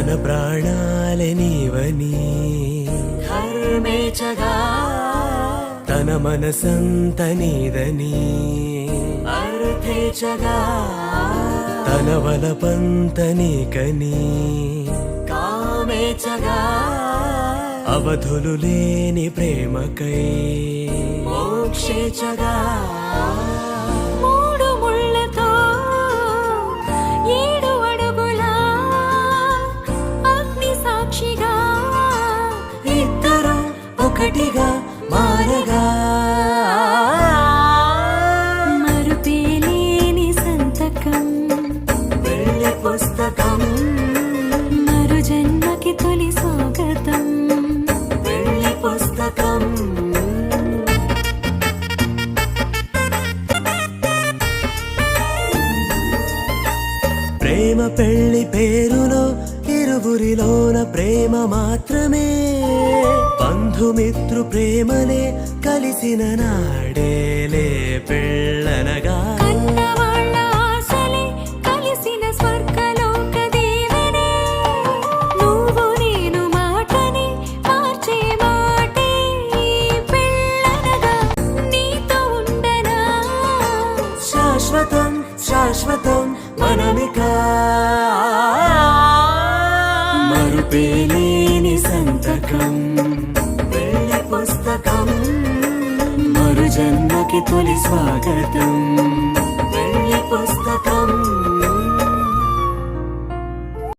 తన ప్రాణాలే నీవని ధర్మేచగా తన మనసంత నీదని అర్థేచగా తన వలపంత నీకని కామేచగా అవధులు లేని ప్రేమకై మోక్షేచగా మూడు ముళ్ళతో 7 అడుగుల అగ్ని సాక్షిగా ఇద్దరు ఒకటిగా మారగా మరుపేలేని సంతకం వెళ్ళి పుస్తకం మరు జన్మకి తొలి స్వాగతం వెళ్ళి పుస్తకం ప్రేమ పెళ్లి పేరులో ఇరువురిలోన ప్రేమ మాత్రమే బంధుమిత్రు ప్రేమనే కలిసిన నాడేలే పెళ్ళనగా కన్నవాళ్ళ ఆశలే కలిసిన స్వర్గలోక దీవెనే నువ్వు నేను మాటని మార్చే మాటే పెళ్ళనగా నీతో ఉండనా శాశ్వతం శాశ్వతం మనమిక మరుపేలేని సంతకం వెళ్ళి పుస్తకం మరు జన్మకి తొలి స్వాగతం